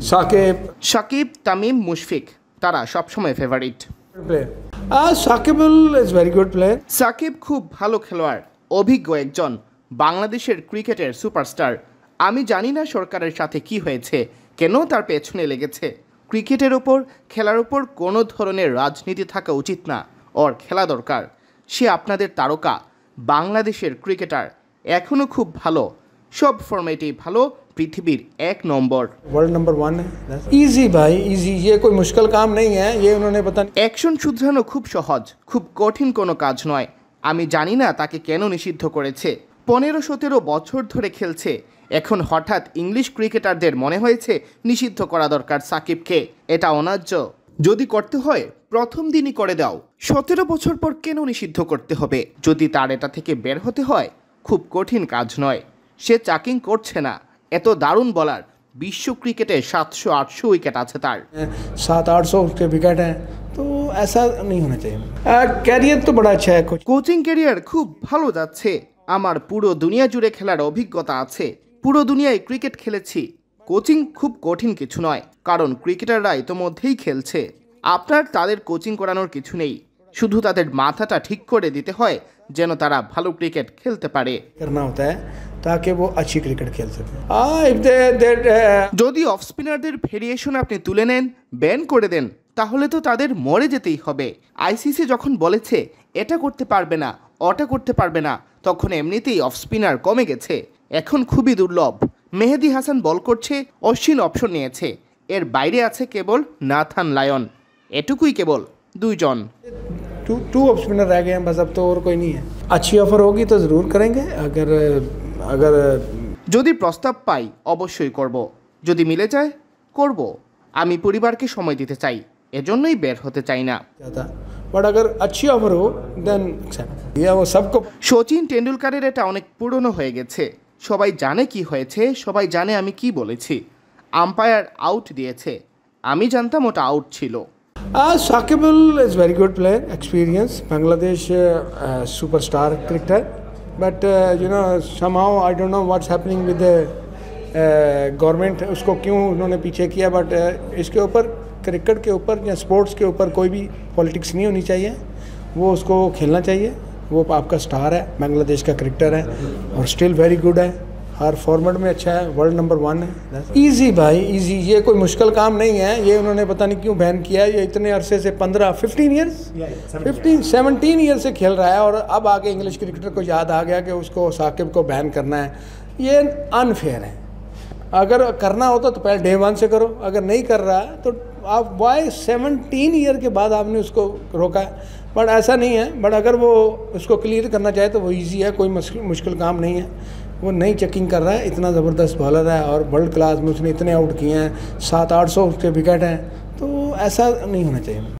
সাকিব, তামিম, মুশফিক তারা সবসময় ফেভারিট। সাকিব খুব ভালো খেলোয়াড়, অভিজ্ঞ একজন বাংলাদেশের ক্রিকেটের সুপারস্টার। আমি জানি না সরকারের সাথে কি হয়েছে, কেন তার পেছনে লেগেছে। ক্রিকেটের ওপর, খেলার ওপর কোনো ধরনের রাজনীতি থাকা উচিত না, ওর খেলা দরকার। সে আপনাদের তারকা, বাংলাদেশের ক্রিকেটার, এখনও খুব ভালো, সব ফরম্যাটেই ভালো, পৃথিবীর 1 নম্বর, वर्ल्ड नंबर 1 है। इजी भाई, इजी, ये कोई मुश्किल काम नहीं है, ये उन्होंने पता। অ্যাকশন শুধরানো খুব সহজ, খুব কঠিন কোনো কাজ নয়। আমি জানি না তাকে কেন নিষিদ্ধ করেছে। 15-17 বছর ধরে খেলছে, এখন হঠাৎ ইংলিশ ক্রিকেটারদের মনে হয়েছে নিষিদ্ধ করা দরকার সাকিবকে। এটা অন্যায্য। যদি করতে হয় প্রথম দিনই করে দাও। 17 বছর পর কেন নিষিদ্ধ করতে হবে? যদি তার এটা থেকে বের হতে হয়, খুব কঠিন কাজ নয়। সে চাকিং করছে না। এত দারুণ বলার, বিশ্ব ক্রিকেটে 700-800 উইকেট আছে তার। 700-800 उसके विकेट हैं, तो ऐसा नहीं होना चाहिए। कैरियर तो बड़ा अच्छा है। কোচিং ক্যারিয়ার খুব ভালো যাচ্ছে। আমার পুরো দুনিয়া জুড়ে খেলার অভিজ্ঞতা আছে, পুরো দুনিয়ায় ক্রিকেট খেলেছি। কোচিং খুব কঠিন কিছু নয়, কারণ ক্রিকেটাররা ইতোমধ্যেই খেলছে। আপনার তাদের কোচিং করানোর কিছু নেই, শুধু তাদের মাথাটা ঠিক করে দিতে হয় যেন তারা ভালো ক্রিকেট খেলতে পারে। करना होता है ताकि वो अच्छी क्रिकेट खेल सके। যদি অফ স্পিনারদের ভেরিয়েশন আপনি তুলে নেন, ব্যান করে দেন, তাহলে তো তাদের মরে যেতেই হবে। আইসিসি যখন বলেছে এটা করতে পারবে না, ওটা করতে পারবে না, তখন এমনিতেই অফ স্পিনার কমে গেছে। এখন খুবই দুর্লভ। মেহেদি হাসান বল করছে, অশ্বিন অপশন নিয়েছে, এর বাইরে আছে কেবল নাথান লায়ন। এটুকুই কেবল 2 জন। टू ऑफ स्पिनर रह गए हैं बस, अब तो और कोई नहीं है। अच्छी ऑफर होगी तो ज़रूर करेंगे। अगर যদি প্রস্তাব পাই অবশ্যই করব, যদি মিলে যায় করব। আমি পরিবারকে সময় দিতে চাই, এজন্যই বের হতে চাই না। बट अगर अच्छी ऑफर हो देन ये वो सबको। সচিন টেন্ডুলকারের এটা অনেক পুরনো হয়ে গেছে। সবাই জানে কি হয়েছে, সবাই জানে আমি কি বলেছি। আম্পায়ার আউট দিয়েছে, আমি জানতাম ওটা আউট ছিল। Shakib is very good player, experience, Bangladesh superstar cricketer. But you know somehow I don't know what's happening with government, उसको क्यों उन्होंने पीछे किया। बट इसके ऊपर, क्रिकेट के ऊपर या स्पोर्ट्स के ऊपर कोई भी पॉलिटिक्स नहीं होनी चाहिए। वो उसको खेलना चाहिए। वो आपका स्टार है, बांग्लादेश का क्रिकेटर है और स्टिल वेरी गुड है, हर फॉर्मेट में अच्छा है, वर्ल्ड नंबर 1 है। इजी भाई, इजी, ये कोई मुश्किल काम नहीं है, ये उन्होंने पता नहीं क्यों बैन किया है। ये इतने अरसे से 15-15 ईयर्स 17 ईयर से खेल रहा है और अब आगे इंग्लिश क्रिकेटर को याद आ गया कि उसको साकिब को बैन करना है। ये अनफेयर है। अगर करना होता तो पहले डे 1 से करो, अगर नहीं कर रहा है तो आप वाई 17 ईयर के बाद आपने उसको रोका है। बट ऐसा नहीं है। बट अगर वो उसको क्लियर करना चाहे तो वो इजी है, कोई मुश्किल काम नहीं है। वो नई चेकिंग कर रहा है, इतना ज़बरदस्त बॉलर है और वर्ल्ड क्लास में उसने इतने आउट किए हैं, 700-800 उसके विकेट हैं, तो ऐसा नहीं होना चाहिए।